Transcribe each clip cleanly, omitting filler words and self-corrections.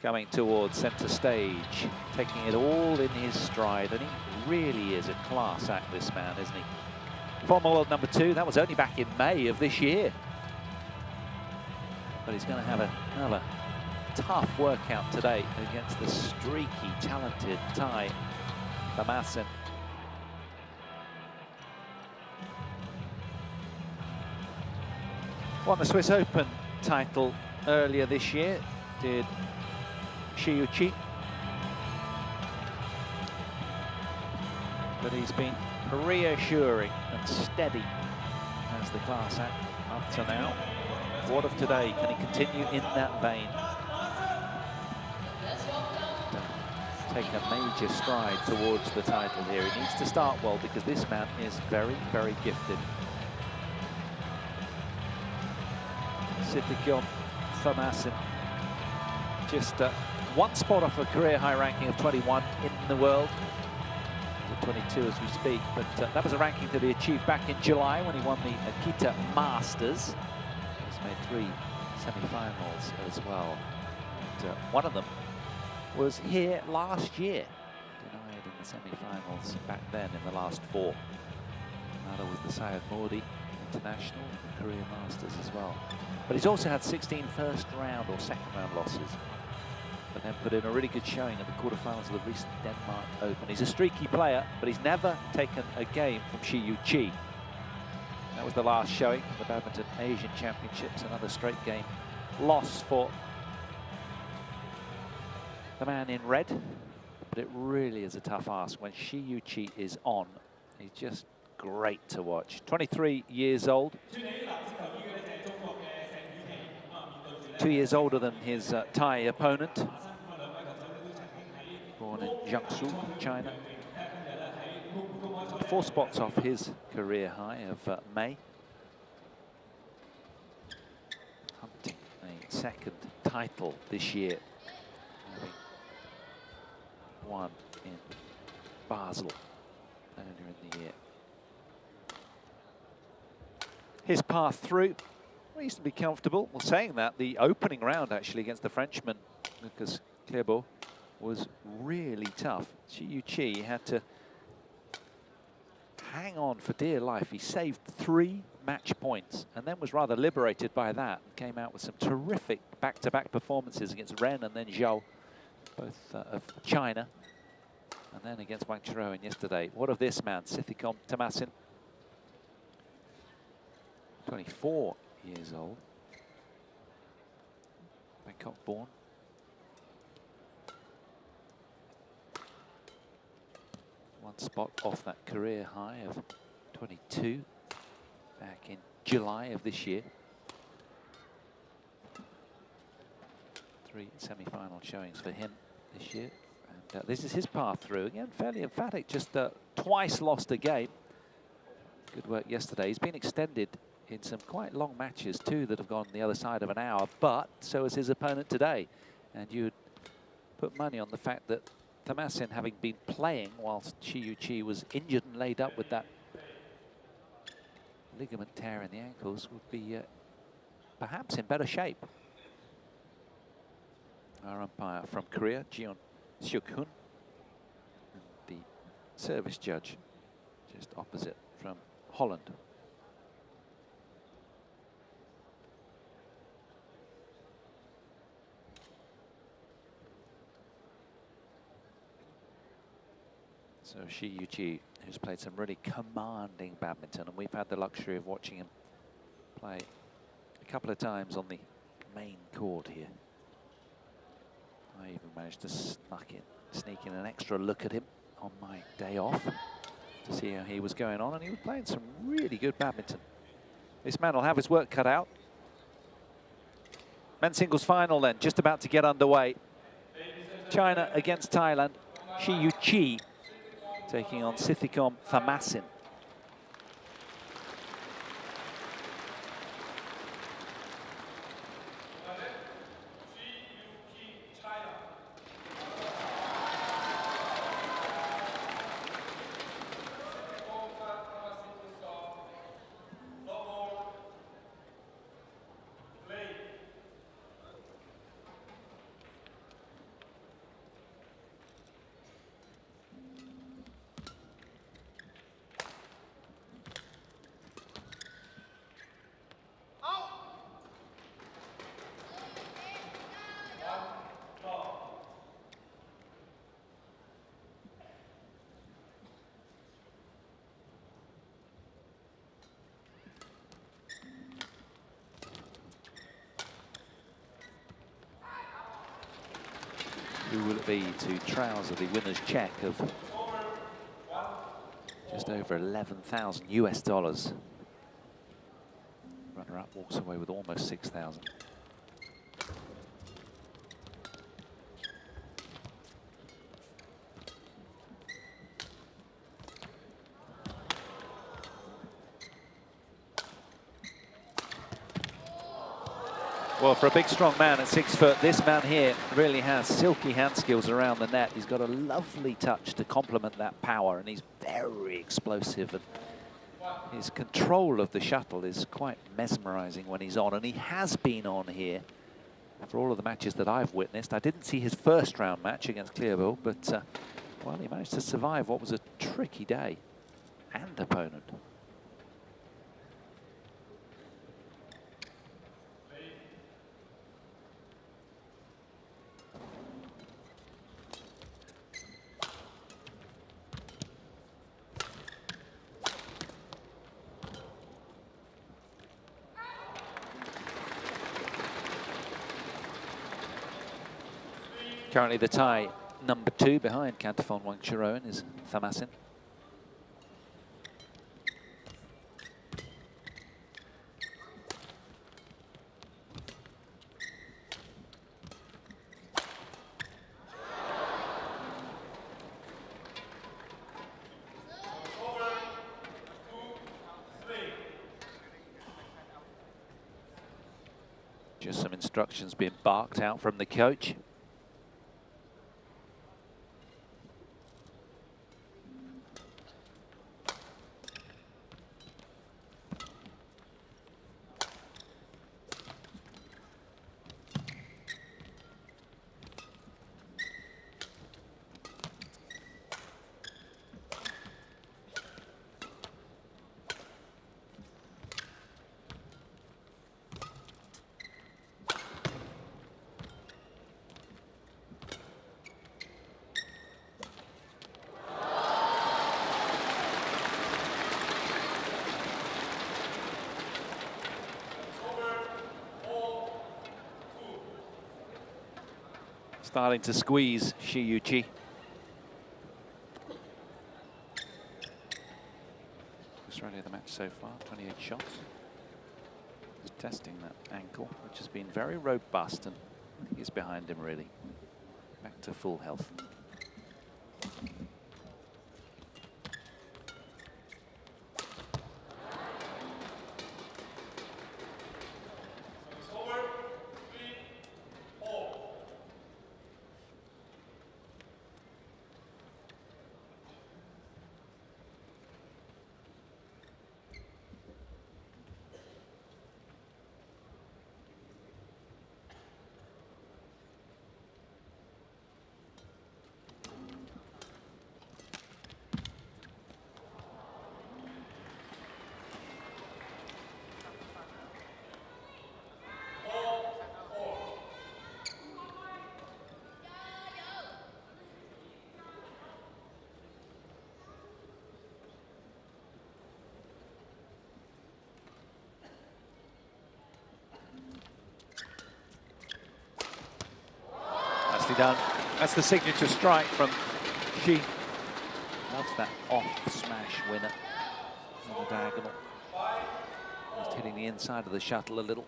coming towards centre stage, taking it all in his stride, and he really is a class act, this man, isn't he? Former world number 2, that was only back in May of this year. But he's going to have another tough workout today against the streaky, talented Thai Thammasin. Won the Swiss Open title earlier this year, did Shi Yu Qi. But he's been reassuring and steady as the class act up to now. What of today? Can he continue in that vein? Take a major stride towards the title here. He needs to start well because this man is very, very gifted. Sitthikom Thammasin, just one spot off a career high ranking of 21 in the world. 22 as we speak, but that was a ranking that he achieved back in July when he won the Akita Masters. He's made 3 semi-finals as well. And, one of them was here last year, denied in the semi-finals back then in the last 4. Another was the Syed Mordi International and the Korea Masters as well. But he's also had 16 first round or second round losses, but then put in a really good showing at the quarterfinals of the recent Denmark Open. He's a streaky player, but he's never taken a game from Shi Yu Qi. That was the last showing of the Badminton Asian Championships, another straight game loss for the man in red. But it really is a tough ask when Shi Yu Qi is on. He's just great to watch. 23 years old. 2 years older than his Thai opponent. Born in Jiangsu, China. 4 spots off his career high of May. Hunting a second title this year. Having won in Basel earlier in the year. His path through, reasonably comfortable. Well, saying that, the opening round actually against the Frenchman, Lucas Clerbeau, was really tough. Shi Yu Qi had to hang on for dear life. He saved 3 match points and then was rather liberated by that and came out with some terrific back-to-back performances against Ren and then Zhou, both of China, and then against Wang Qiruowen yesterday. What of this man, Sitthikom Thammasin? 24 years old, Bangkok born. One spot off that career high of 22 back in July of this year. 3 semi-final showings for him this year. And this is his path through. Again, fairly emphatic, just twice lost a game. Good work yesterday. He's been extended in some quite long matches too that have gone the other side of an hour, but so is his opponent today. And you'd put money on the fact that Thammasin, having been playing whilst Shi Yu Qi was injured and laid up with that ligament tear in the ankles, would be perhaps in better shape. Our umpire from Korea, Jeon Seok-hun, the service judge just opposite from Holland. So Shi Yu Qi, who's played some really commanding badminton, and we've had the luxury of watching him play a couple of times on the main court here. I even managed to sneak in an extra look at him on my day off to see how he was going on, and he was playing some really good badminton. This man will have his work cut out. Men's singles final then, just about to get underway. China against Thailand. Shi Yu Qi taking on Sitthikom Thammasin. Who will it be to trouser the winner's check of just over 11,000 US dollars? Runner-up walks away with almost 6,000. Well, for a big, strong man at 6 foot, this man here really has silky hand skills around the net. He's got a lovely touch to complement that power, and he's very explosive. And his control of the shuttle is quite mesmerizing when he's on, and he has been on here for all of the matches that I've witnessed. I didn't see his first round match against Clearville, but, well, he managed to survive what was a tricky day and opponent. Currently the tie number 2 behind Cantafon Wangcharoen is Thammasin. Just some instructions being barked out from the coach. Starting to squeeze Shi Yu Qi. Australia the match so far, 28 shots. He's testing that ankle, which has been very robust, and I think he's behind him really. Back to full health. Nicely done. That's the signature strike from Shi. Loves that off smash winner on the diagonal. Just hitting the inside of the shuttle a little.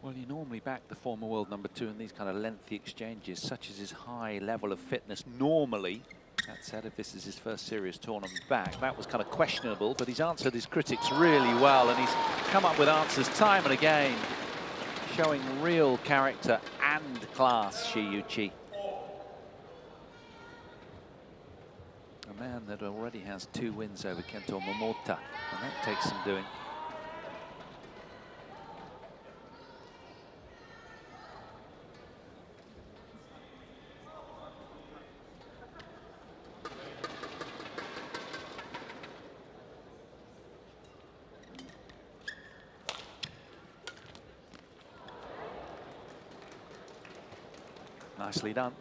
Well, you normally back the former world number 2 in these kind of lengthy exchanges, such as his high level of fitness. Normally, that said, if this is his first serious tournament back, that was kind of questionable, but he's answered his critics really well, and he's come up with answers time and again, showing real character and class, Shi Yu Qi. A man that already has 2 wins over Kento Momota, and that takes some doing. Nicely done.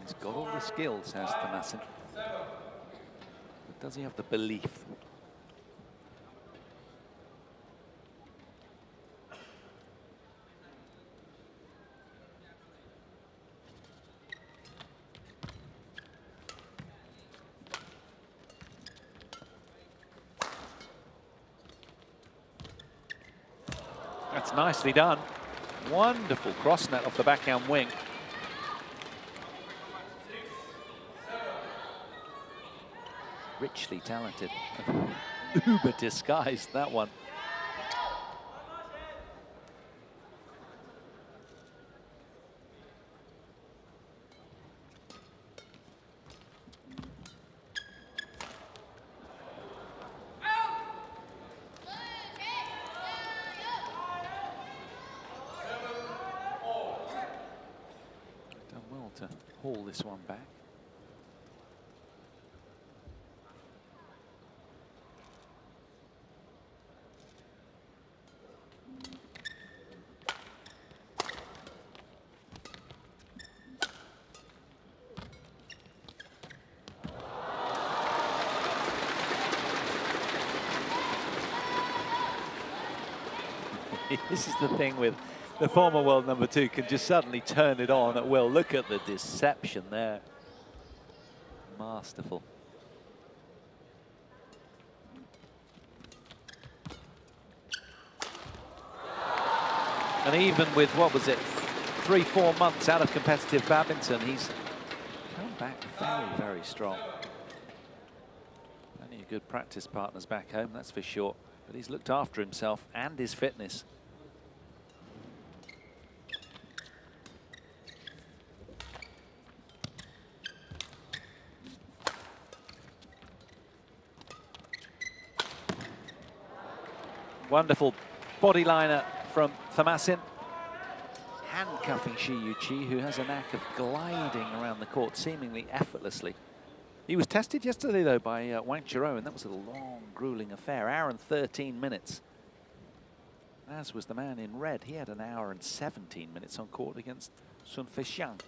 He's got all the skills, says Thammasin. But does he have the belief? That's nicely done. Wonderful cross net off the backhand wing. Richly talented. Uber disguised, that one. Done well to haul this one back. This is the thing with the former world #2, can just suddenly turn it on at will. Look at the deception there. Masterful. And even with, what was it, 3-4 months out of competitive badminton, he's come back very, very strong. Plenty of good practice partners back home, that's for sure. But he's looked after himself and his fitness. Wonderful body liner from Thammasin. Handcuffing Shi Yu Qi, who has a knack of gliding around the court seemingly effortlessly. He was tested yesterday, though, by Wang Chiro, and that was a long, grueling affair. Hour and 13 minutes. As was the man in red. He had an hour and 17 minutes on court against Sun Feixiang.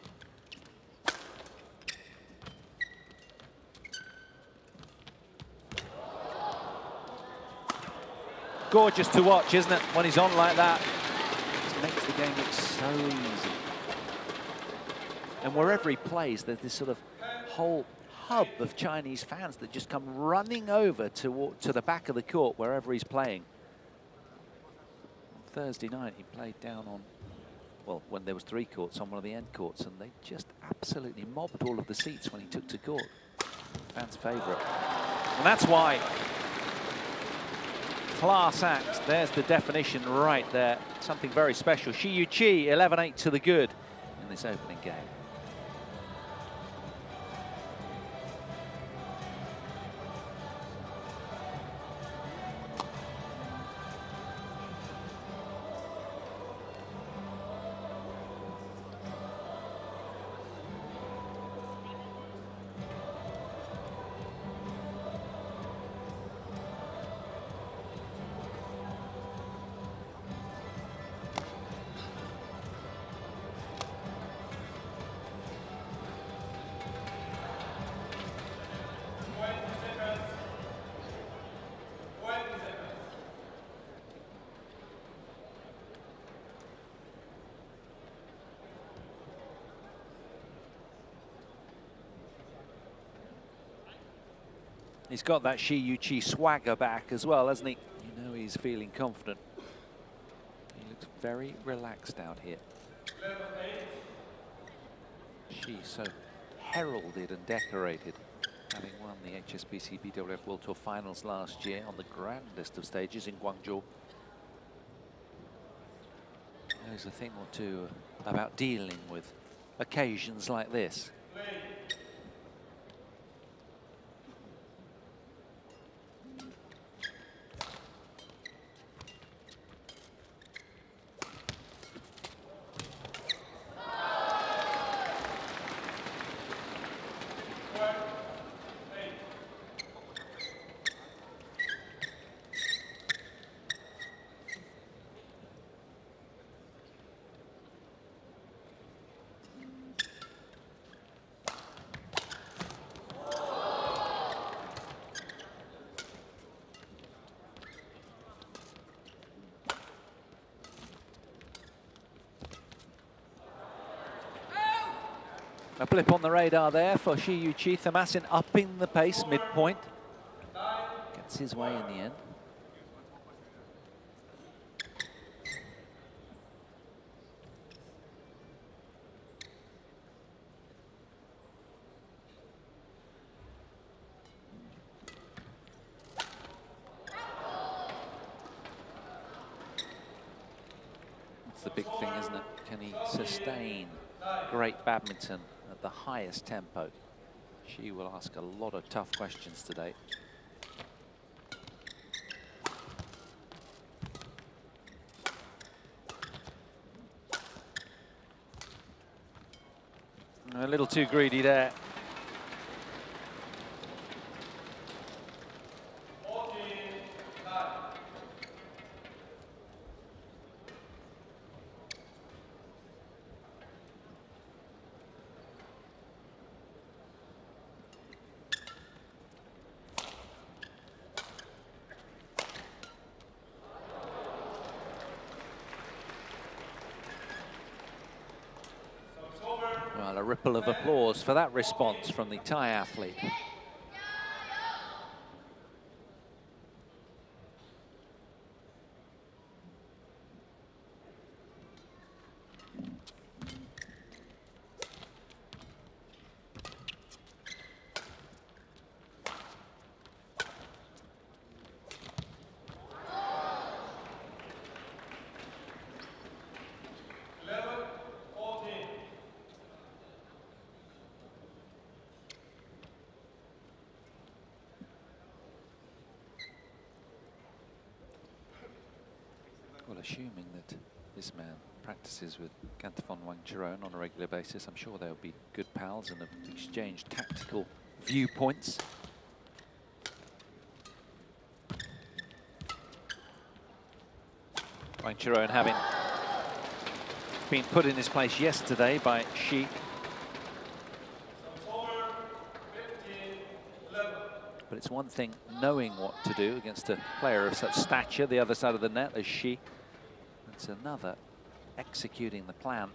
Gorgeous to watch, isn't it, when he's on like that? Just makes the game look so easy. And wherever he plays, there's this sort of whole hub of Chinese fans that just come running over to the back of the court wherever he's playing. On Thursday night, he played down on, well, when there was 3 courts, on one of the end courts, and they just absolutely mobbed all of the seats when he took to court. Fans' favourite. And that's why. Class act, there's the definition right there. Something very special. Shi Yu Qi, 11-8 to the good in this opening game. He's got that Shi Yu Qi swagger back as well, hasn't he? You know he's feeling confident. He looks very relaxed out here. Shi so heralded and decorated, having won the HSBC BWF World Tour finals last year on the grandest of stages in Guangzhou. There's a thing or two about dealing with occasions like this. A blip on the radar there for Shi Yu Qi. Thammasin upping the pace midpoint. Gets his way in the end. That's the big thing, isn't it? Can he sustain great badminton at the highest tempo? She will ask a lot of tough questions today. A little too greedy there. Well, a ripple of applause for that response from the Thai athlete. Well, assuming that this man practices with Gantafon Wangcharoen on a regular basis, I'm sure they'll be good pals and have exchanged tactical viewpoints. Wangcharoen having been put in his place yesterday by Shi. But it's one thing knowing what to do against a player of such stature, the other side of the net as Shi. It's another executing the plan.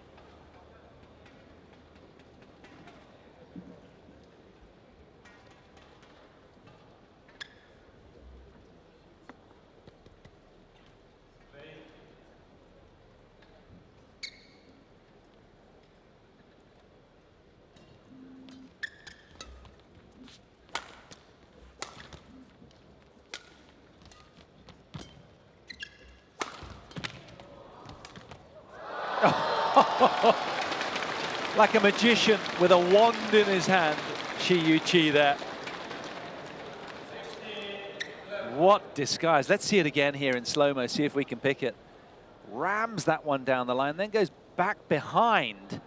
Like a magician with a wand in his hand, Shi Yu Qi there. What disguise. Let's see it again here in slow-mo, see if we can pick it. Rams that one down the line, then goes back behind.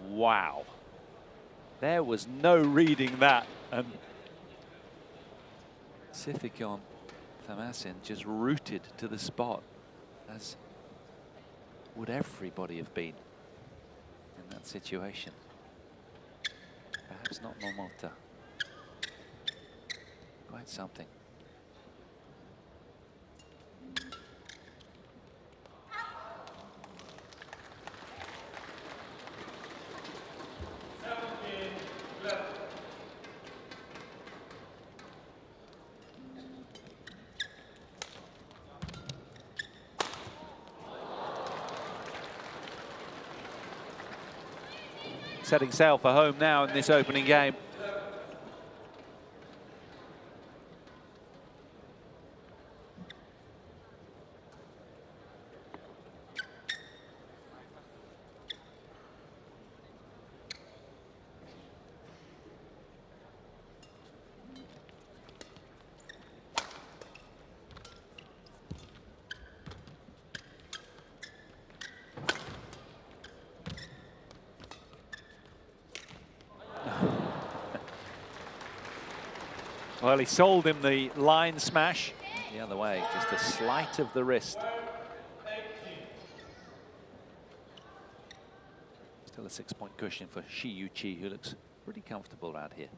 Wow. There was no reading that. And Sitthikom Thammasin just rooted to the spot, as would everybody have been in that situation. Perhaps not Momota. Quite something. Setting sail for home now in this opening game. Well, he sold him the line smash. The other way, just a slight of the wrist. Still a 6-point cushion for Shi Yu Qi, who looks pretty comfortable out here.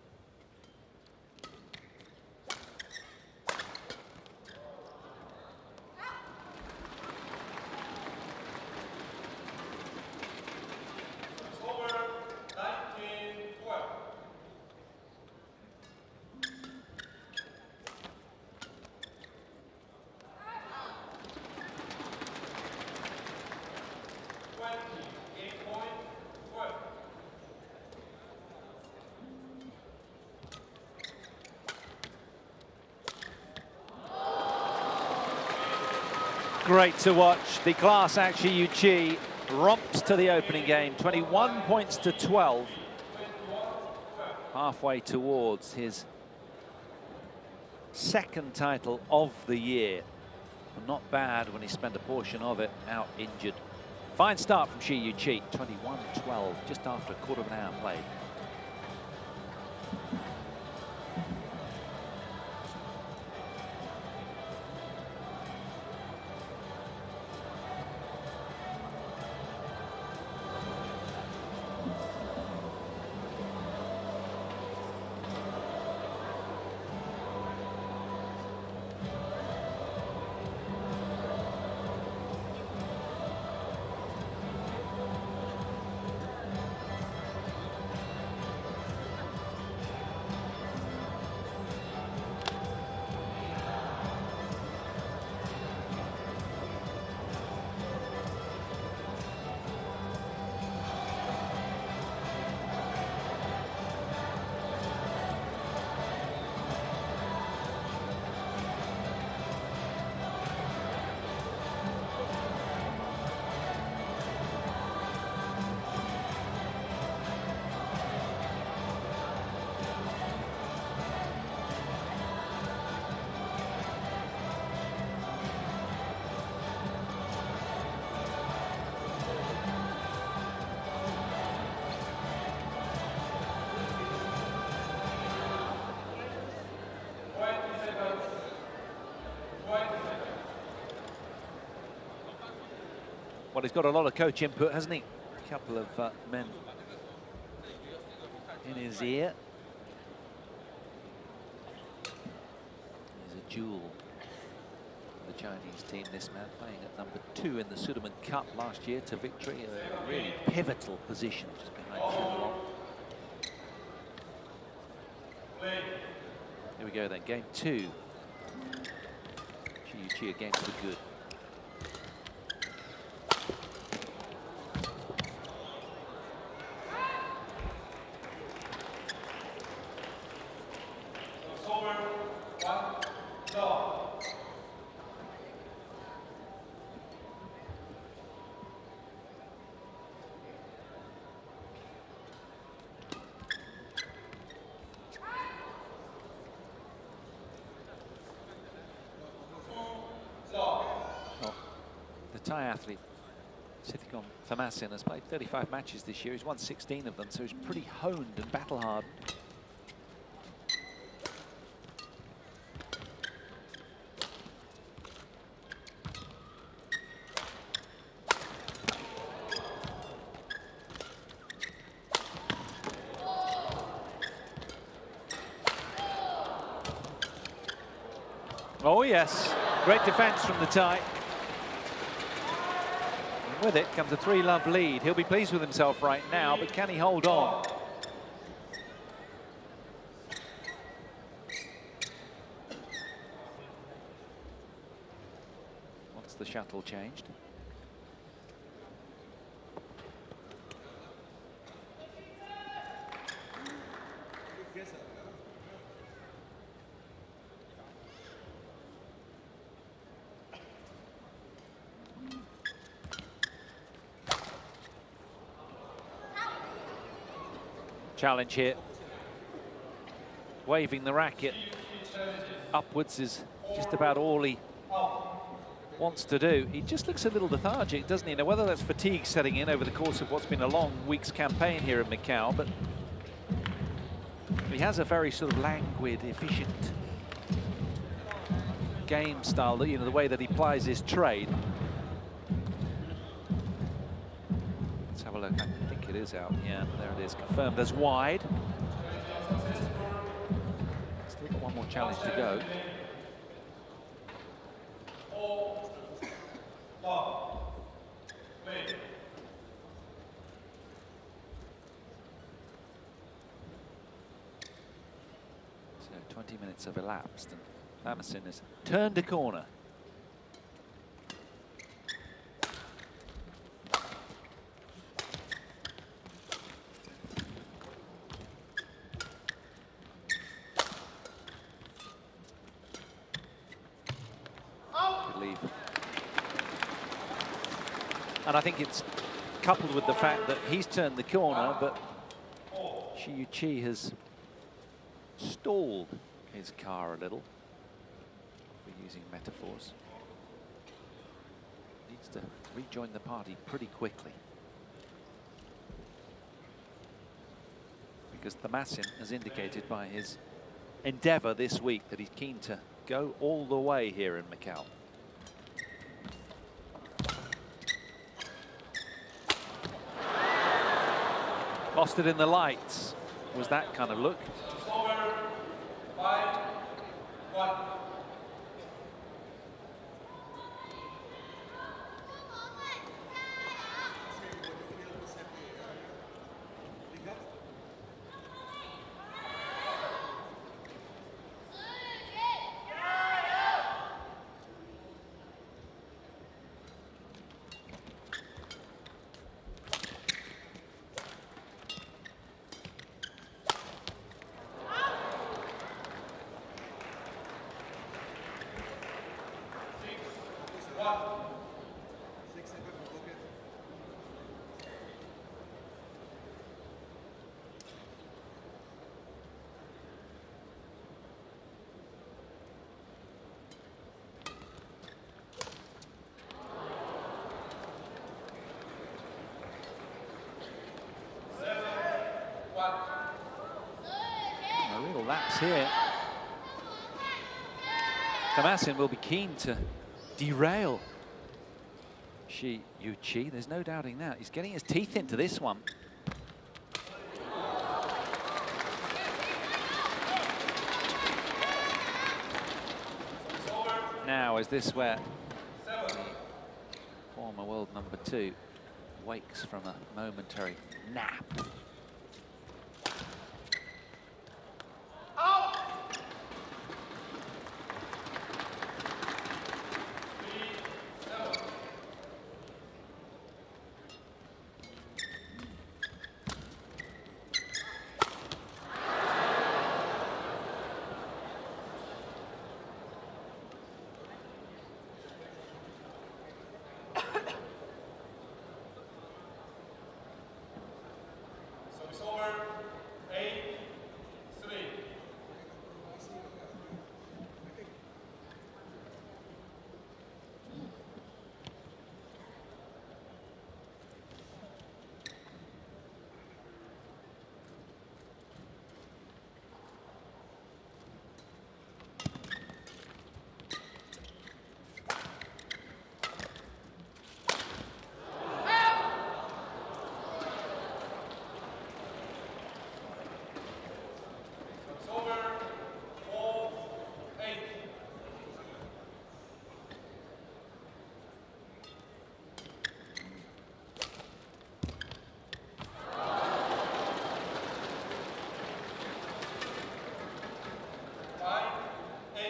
great to watch. The class act Shi Yu Qi romps to the opening game, 21 points to 12. Halfway towards his second title of the year. Not bad when he spent a portion of it out injured. Fine start from Shi Yu Qi, 21-12, just after a quarter of an hour played. Well, he's got a lot of coach input, hasn't he? A couple of men in his ear. He's a jewel for the Chinese team, this man, playing at number 2 in the Sitthikom Cup last year to victory. A really pivotal position just behind Shi Yu. Here we go then, game 2. Shi Yu Qi again for the good. Thai athlete Sitthikom Thammasin has played 35 matches this year. He's won 16 of them, so he's pretty honed and battle hard. Oh yes, great defense from the Thai. With it comes a 3-love lead. He'll be pleased with himself right now, but can he hold on? Once the shuttle changed. Challenge here. Waving the racket upwards is just about all he wants to do. He just looks a little lethargic, doesn't he? Now, whether that's fatigue setting in over the course of what's been a long week's campaign here in Macau, but he has a very sort of languid, efficient game style, you know, the way that he plies his trade. Let's have a look. I think it is out. Yeah, there it is, confirmed as wide. Still got one more challenge to go. So 20 minutes have elapsed and Thammasin has turned a corner. And I think it's coupled with the fact that he's turned the corner, but Shi Yu Qi has stalled his car a little, if we're using metaphors. Needs to rejoin the party pretty quickly, because Thammasin has indicated by his endeavour this week that he's keen to go all the way here in Macau. Lost it in the lights. Was that kind of look? Over 5-1. A real lapse here. Thammasin will be keen to derail Shi Yu Qi. There's no doubting that. He's getting his teeth into this one. Now, is this where the former world #2 wakes from a momentary nap?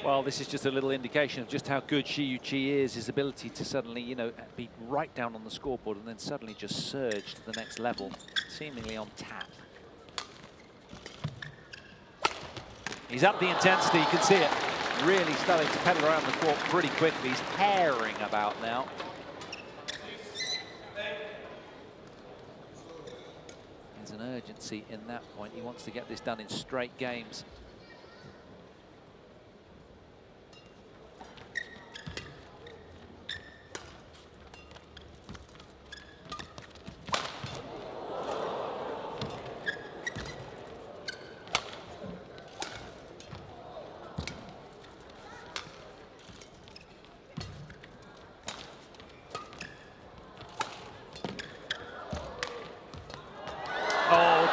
Well, this is just a little indication of just how good Shi Yu Qi is, his ability to suddenly, you know, be right down on the scoreboard and then suddenly just surge to the next level, seemingly on tap. He's up the intensity, you can see it. Really starting to pedal around the court pretty quickly. He's tearing about now. There's an urgency in that point. He wants to get this done in straight games.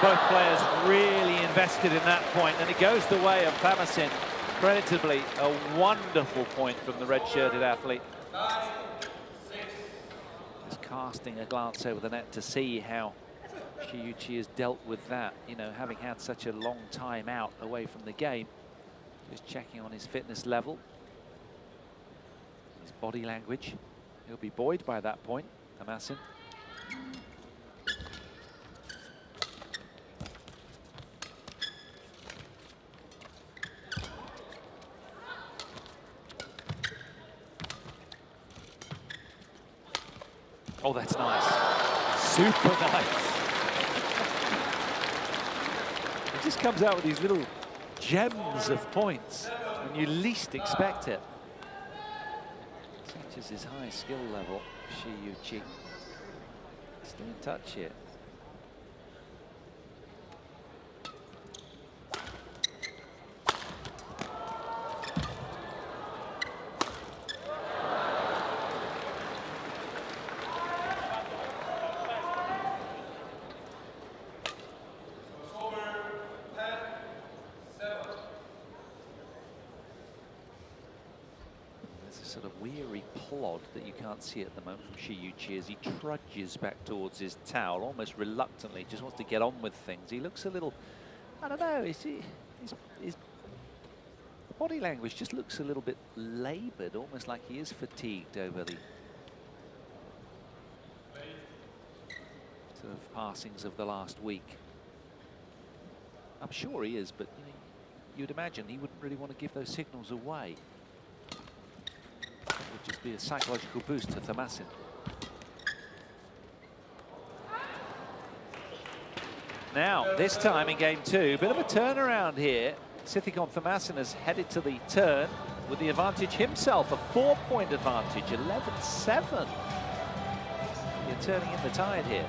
Both players really invested in that point, and it goes the way of Thammasin. Creditably, a wonderful point from the red-shirted athlete. Just casting a glance over the net to see how Shi Yu Qi has dealt with that. You know, having had such a long time out away from the game, just checking on his fitness level, his body language. He'll be buoyed by that point, Thammasin. Oh, that's nice. Super nice. He just comes out with these little gems of points when you least expect it. Such as his high skill level, Shi Yu Qi. Still in touch here. Sort of weary plod that you can't see at the moment from Shi Yu Qi as he trudges back towards his towel, almost reluctantly, just wants to get on with things. He looks a little, I don't know, his body language just looks a little bit laboured, almost like he is fatigued over the sort of passings of the last week. I'm sure he is, but you know, you'd imagine he wouldn't really want to give those signals away. Would just be a psychological boost to Thammasin. Now, this time in game 2, bit of a turnaround here. Sitthikom Thammasin has headed to the turn with the advantage himself, a 4-point advantage, 11-7. You're turning in the tide here.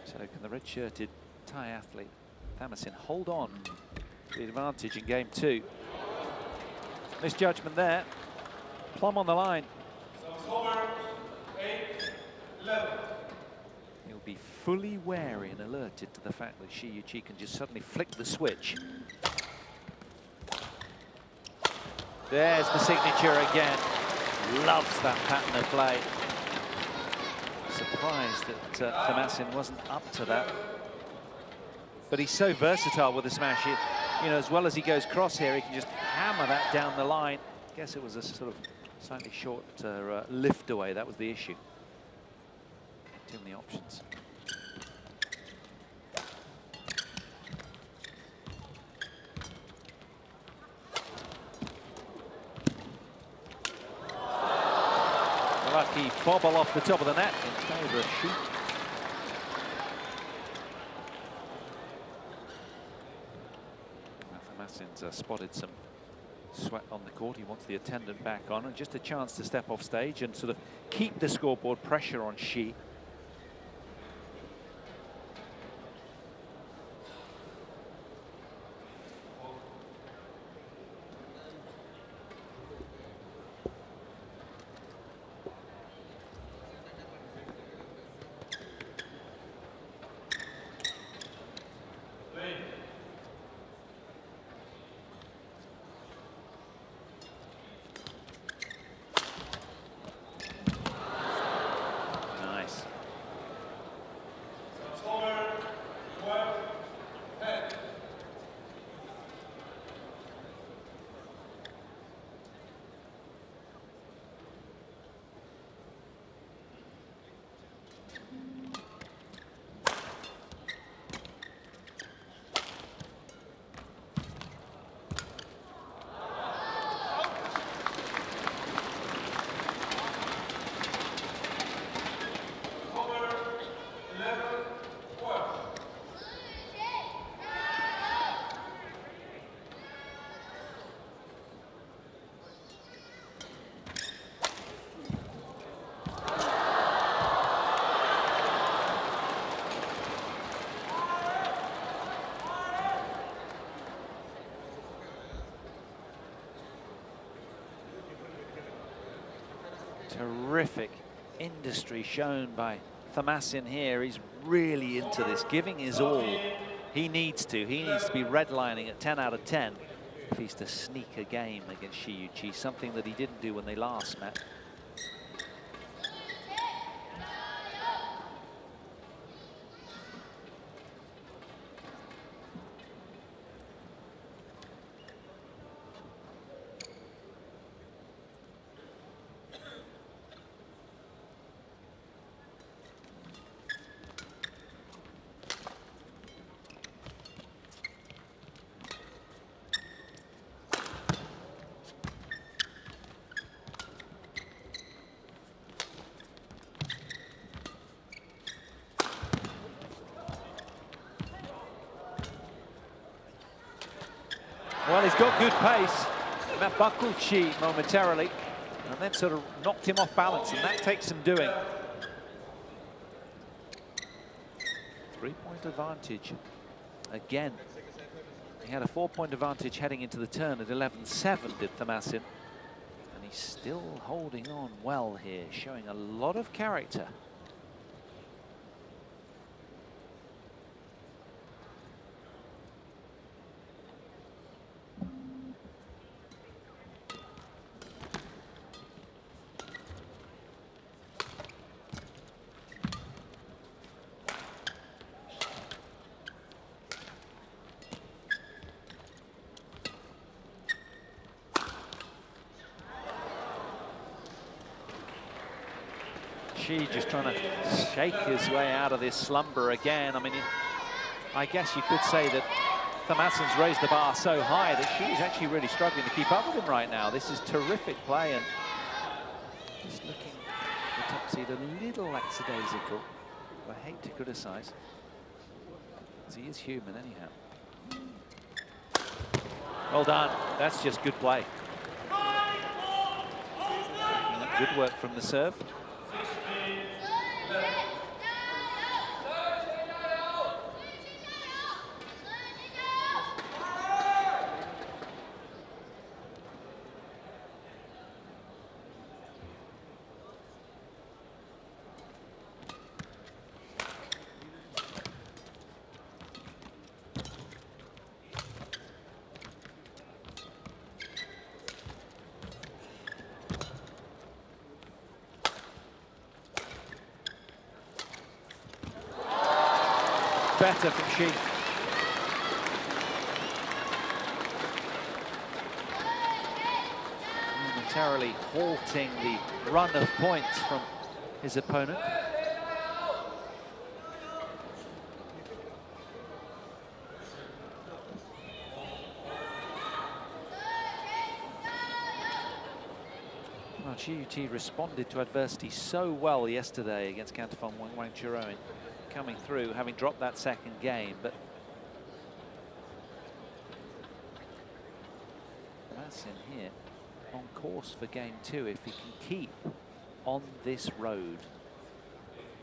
So can the red-shirted Thai athlete Thammasin hold on to the advantage in game 2? Misjudgment there. Plumb on the line. He'll be fully wary and alerted to the fact that Shi Yu Qi can just suddenly flick the switch. There's the signature again. Loves that pattern of play. Surprised that Thammasin wasn't up to that. But he's so versatile with the smash. You know, as well as he goes cross here, he can just hammer that down the line. I guess it was a sort of slightly short lift away. That was the issue. Too many options. Lucky bobble off the top of the net in favour of Shi. Thammasin's spotted some sweat on the court. He wants the attendant back on, and just a chance to step off stage and sort of keep the scoreboard pressure on Shi. Nice. Terrific industry shown by Thammasin here. He's really into this, giving his all. He needs to be redlining at 10 out of 10 if he's to sneak a game against Shi Yu Qi, something that he didn't do when they last met. Well, he's got good pace. That buckled Shi momentarily, and then sort of knocked him off balance, and that takes some doing. 3-point advantage. Again, he had a 4-point advantage heading into the turn at 11-7, did Thammasin. And he's still holding on well here, showing a lot of character. Shi just trying to shake his way out of this slumber again. I mean, I guess you could say that Thammasin's raised the bar so high that Shi's actually really struggling to keep up with him right now. This is terrific play, and just looking at the top seed a little lackadaisical. I hate to criticize, because he is human anyhow. Well done. That's just good play. Good work from the serve. Better from Shi. Momentarily halting the run of points from his opponent. Well, Shi Yu Qi responded to adversity so well yesterday against Cantafon Wang Chiroin, coming through, having dropped that second game, but Thammasin here on course for game 2 if he can keep on this road.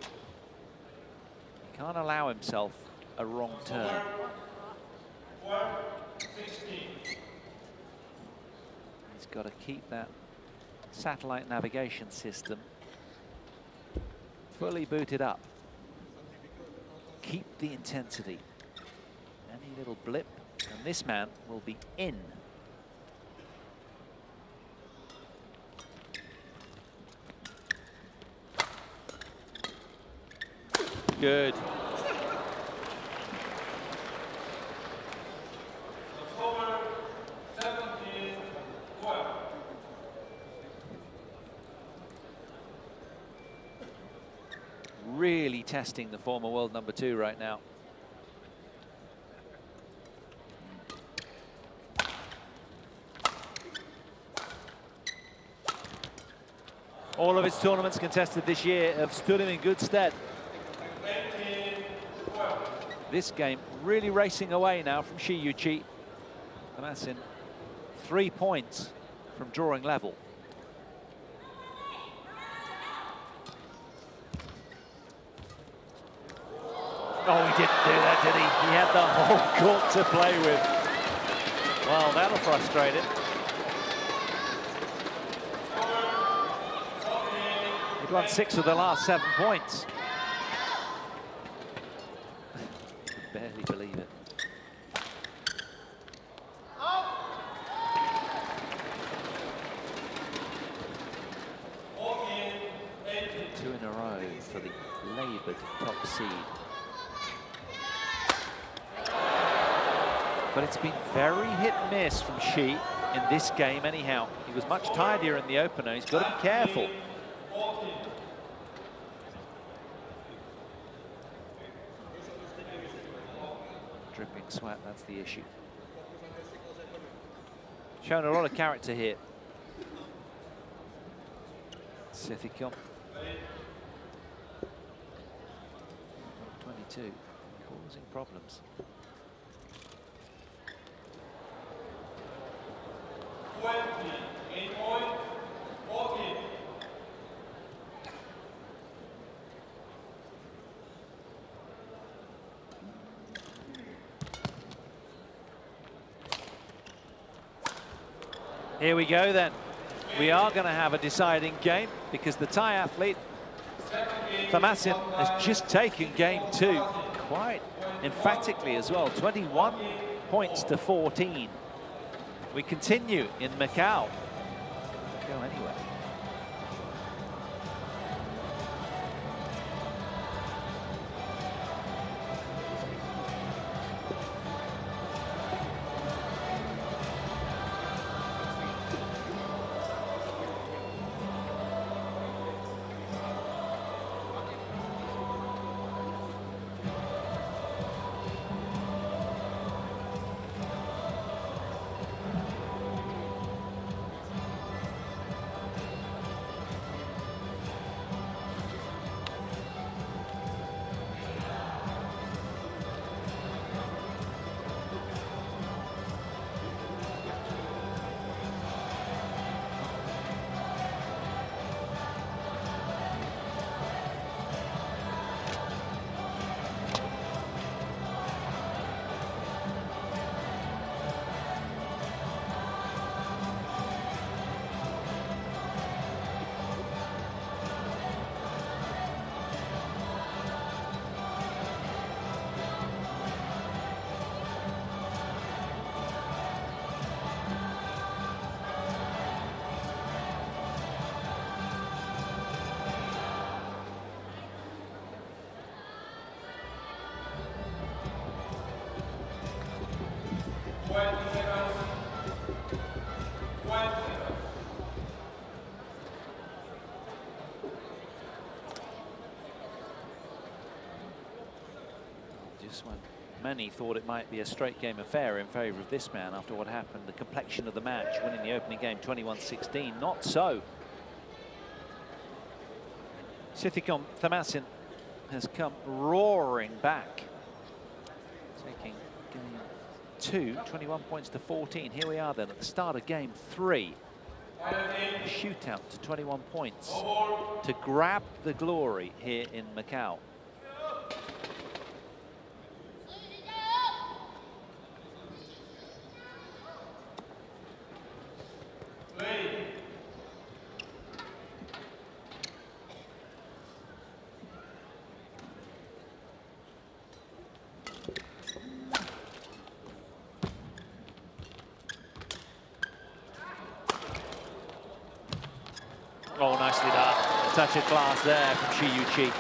He can't allow himself a wrong turn. He's got to keep that satellite navigation system fully booted up. Keep the intensity. Any little blip, and this man will be in. Good. Really testing the former world #2 right now. All of his tournaments contested this year have stood him in good stead. This game really racing away now from Shi Yu Qi. Thammasin 3 points from drawing level. Oh, he didn't do that, did he? He had the whole court to play with. Well, that'll frustrate him. won 6 of the last 7 points. Barely believe it. Two in a row for the laboured top seed. But it's been very hit and miss from Shi in this game anyhow. He was much tidier in the opener. He's got to be careful. Dripping sweat, that's the issue. Shown a lot of character here. Sitthikom. 22, causing problems. Here we go then. We are going to have a deciding game because the Thai athlete Thammasin has just taken game 2 quite emphatically as well. 21 points to 14. We continue in Macau. Go anywhere. Just when many thought it might be a straight game affair in favour of this man after what happened, the complexion of the match, winning the opening game 21-16, not so. Sitthikom Thammasin has come roaring back, taking game 2, 21 points to 14. Here we are then at the start of game 3. A shootout to 21 points to grab the glory here in Macau. Oh, nicely done. A touch of class there from Shi Yu Qi.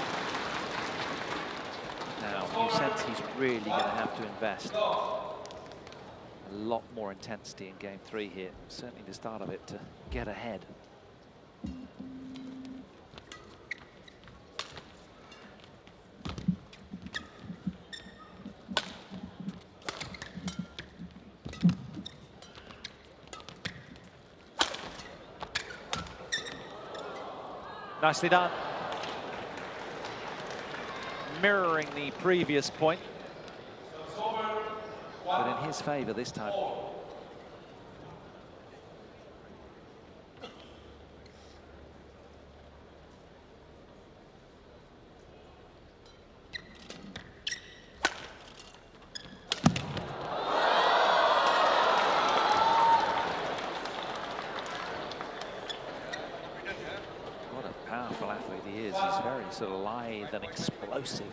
Now, you sense he's really going to have to invest a lot more intensity in game 3 here. Certainly the start of it to get ahead. Nicely done. Mirroring the previous point, but in his favour this time. Powerful athlete he he is. He's very sort of lithe and explosive.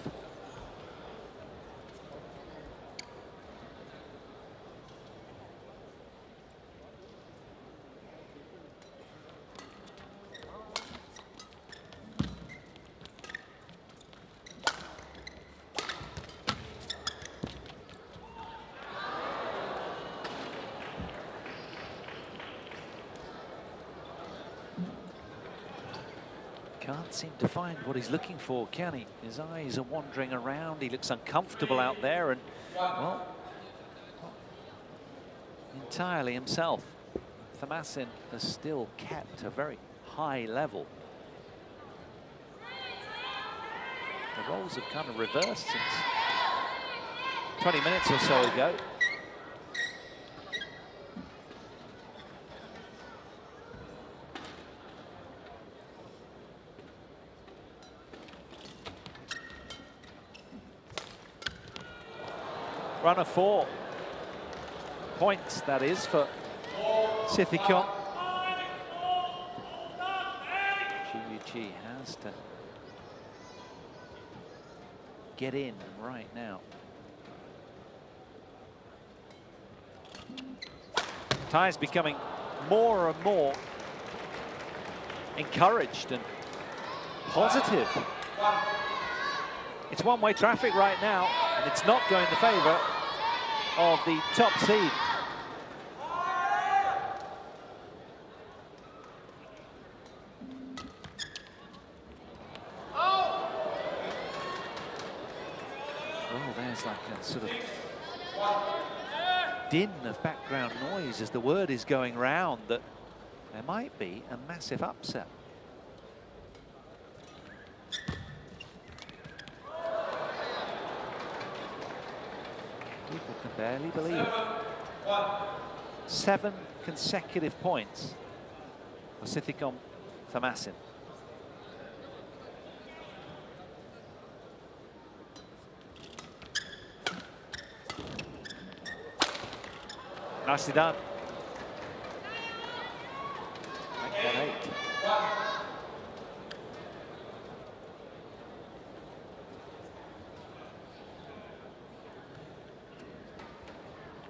Can't seem to find what he's looking for, can he? His eyes are wandering around. He looks uncomfortable out there and, well, not entirely himself. Thammasin has still kept a very high level. The roles have kind of reversed since 20 minutes or so ago. Run of 4 points, that is, for Sitthikom. Shi Yu Qi has to get in right now. Ty's becoming more and more encouraged and positive. It's one-way traffic right now, and it's not going in the favour of the top seed. Well, there's like a sort of din of background noise as the word is going round that there might be a massive upset. People can barely believe it. 7 consecutive points for Sitthikom Thammasin. Nicely done. Make that 8.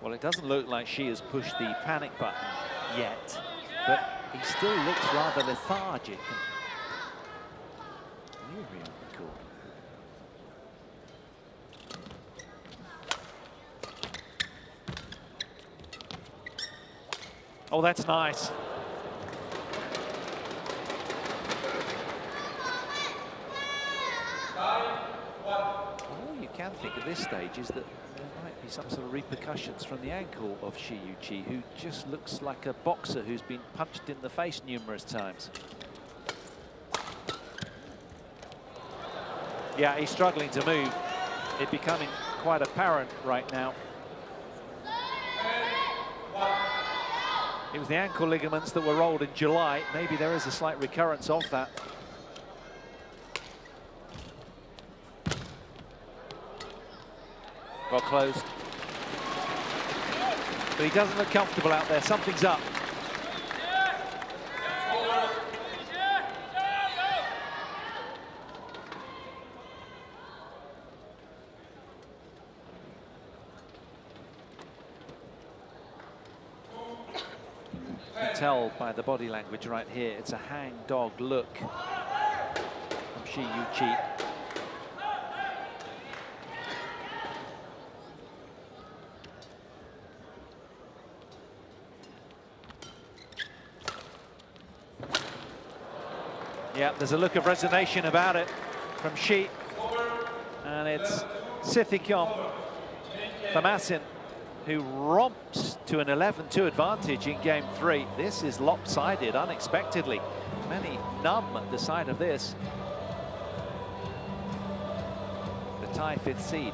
Well, it doesn't look like Shi has pushed the panic button yet, but he still looks rather lethargic and weary on the court. Oh, that's nice. All you can think at this stage is that there might be some sort of repercussions from the ankle of Shi Yu Qi, who just looks like a boxer who's been punched in the face numerous times. Yeah, he's struggling to move. It's becoming quite apparent right now. It was the ankle ligaments that were rolled in July. Maybe there is a slight recurrence of that. Well closed. But he doesn't look comfortable out there. Something's up. You can tell by the body language right here, it's a hang-dog look from Shi Yu Qi. Yeah, there's a look of resignation about it from Shi. And it's Sitthikom Thammasin who romps to an 11-2 advantage in game 3. This is lopsided unexpectedly. Many numb at the sight of this. The Thai 5th seed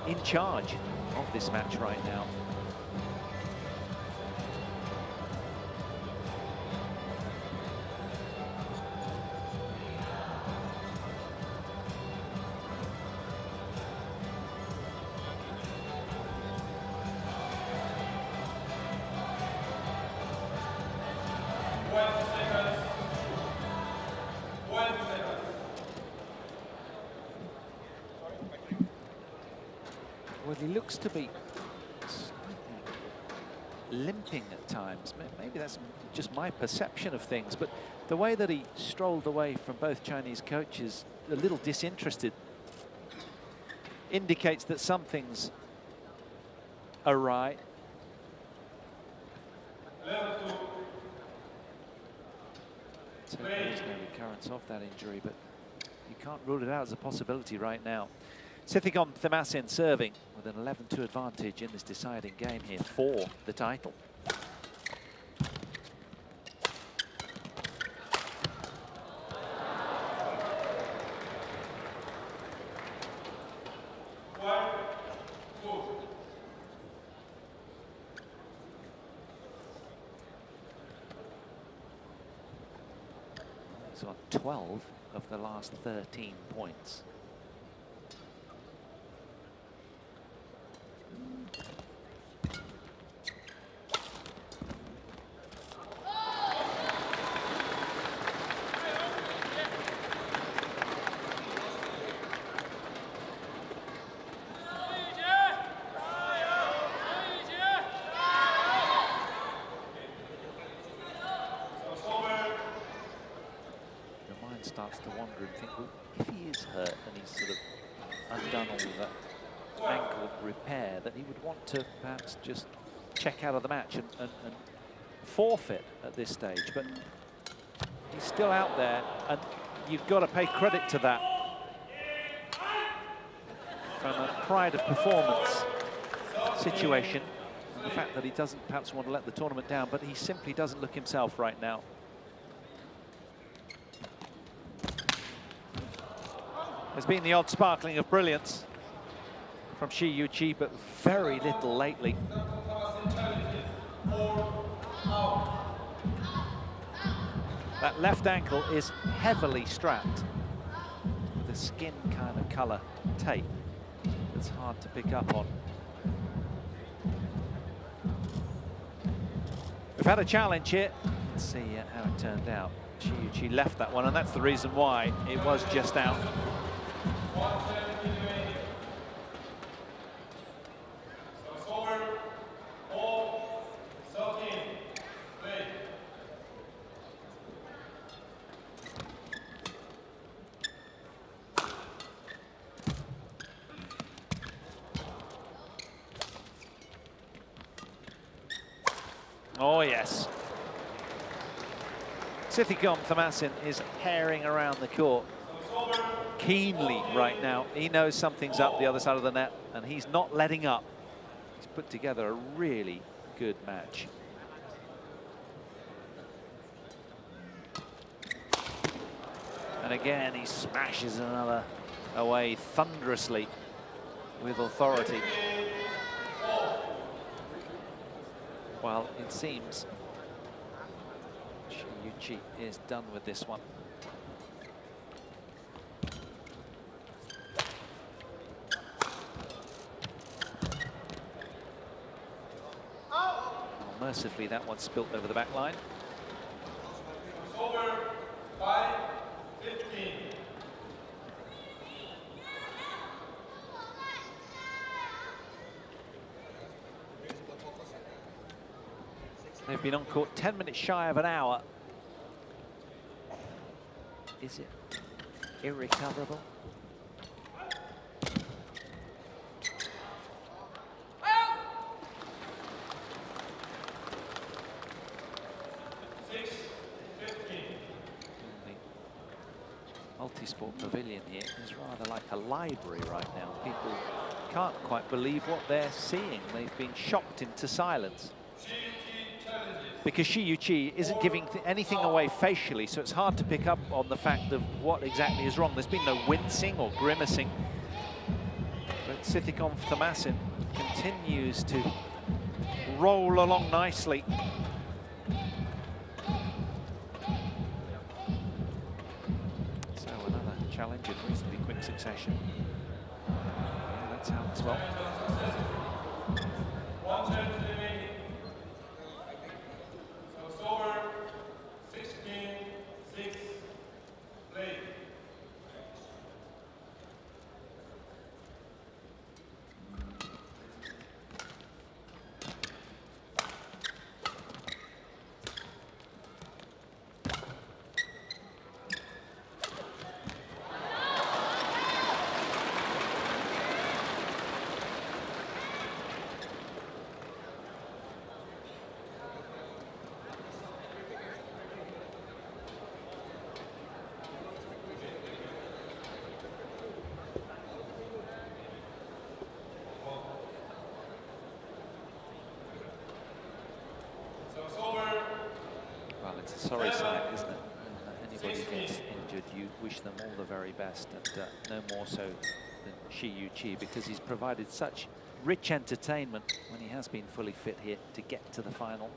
in charge of this match right now. looks to be limping at times. Maybe that's just my perception of things, but the way that he strolled away from both Chinese coaches, a little disinterested, indicates that something's awry. So there is no recurrence of that injury, but you can't rule it out as a possibility right now. Sitthikom Thammasin serving with an 11-2 advantage in this deciding game here for the title. He's on 12 of the last 13 points. Starts to wonder and think, well, if he is hurt and he's sort of undone all that ankle repair, that he would want to perhaps just check out of the match and forfeit at this stage. But he's still out there, and you've got to pay credit to that. From a pride of performance situation, and the fact that he doesn't perhaps want to let the tournament down, but he simply doesn't look himself right now. There's been the odd sparkling of brilliance from Shi Yu Qi, but very little lately. That left ankle is heavily strapped with a skin kind of colour tape that's hard to pick up on. We've had a challenge here. Let's see how it turned out. Shi Yu Qi left that one, and that's the reason why it was just out. Oh yes. Sitthikom Thammasin is herring around the court keenly right now. He knows something's up the other side of the net, and he's not letting up. He's put together a really good match. And again, he smashes another away thunderously with authority. Well, it seems Shi Yu Qi is done with this one. Mercifully, that one spilt over the back line. Over 5-15. They've been on court 10 minutes shy of an hour. Is it irrecoverable? Multi-sport pavilion here is rather like a library right now. People can't quite believe what they're seeing. They've been shocked into silence. Because Shi Yu Qi isn't giving anything away facially, so it's hard to pick up on the fact of what exactly is wrong. There's been no wincing or grimacing. But Sitthikom Thammasin continues to roll along nicely. Challenge in reasonably quick succession. Yeah, that's how as well. Over 16-6 play. It's a sorry sight, isn't it? When anybody gets injured, you wish them all the very best, and no more so than Shi Yu Qi, because he's provided such rich entertainment when he has been fully fit here to get to the final.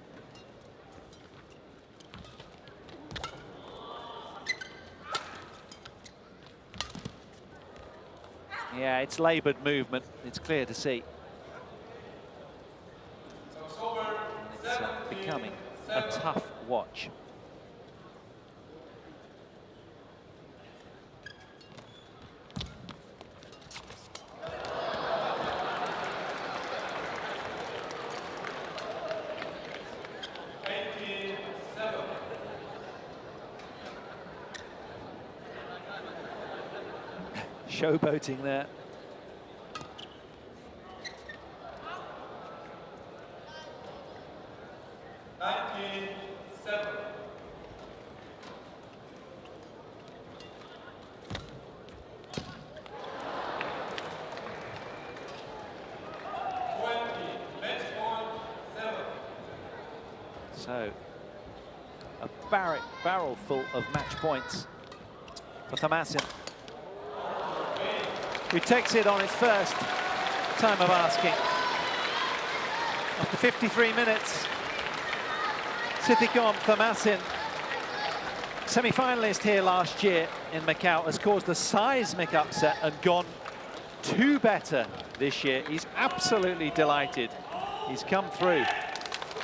Yeah, it's laboured movement. It's clear to see. And it's becoming a tough watch. Showboating there. So, a barrel full of match points for Thammasin, who takes it on his first time of asking. After 53 minutes, Sitthikom Thammasin, semi-finalist here last year in Macau, has caused a seismic upset and gone 2 better this year. He's absolutely delighted. He's come through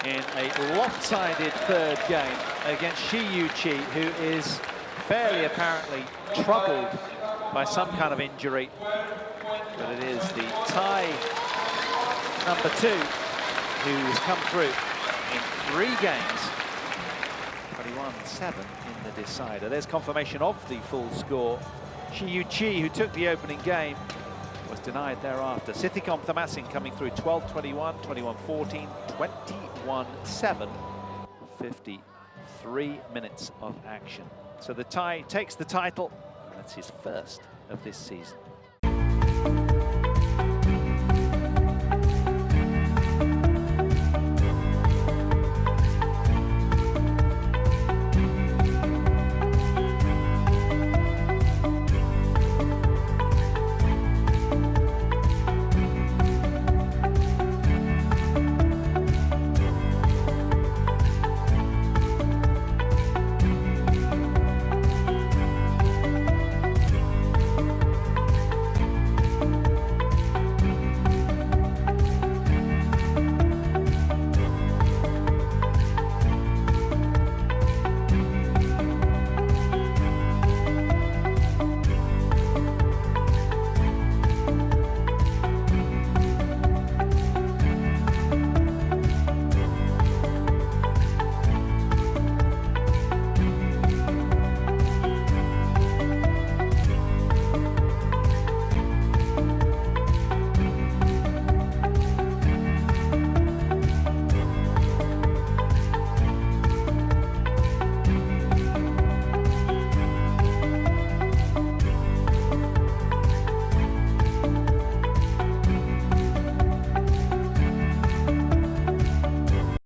in a lopsided third game against Shi Yu Qi, who is fairly apparently troubled by some kind of injury. But it is the Thai number 2 who has come through in 3 games. 21-7 in the decider. There's confirmation of the full score. Shi Yu Qi, who took the opening game, was denied thereafter. Sitthikom Thammasin coming through 12-21, 21-14, 21-7. 53 minutes of action. So the Thai takes the title. That's his first of this season.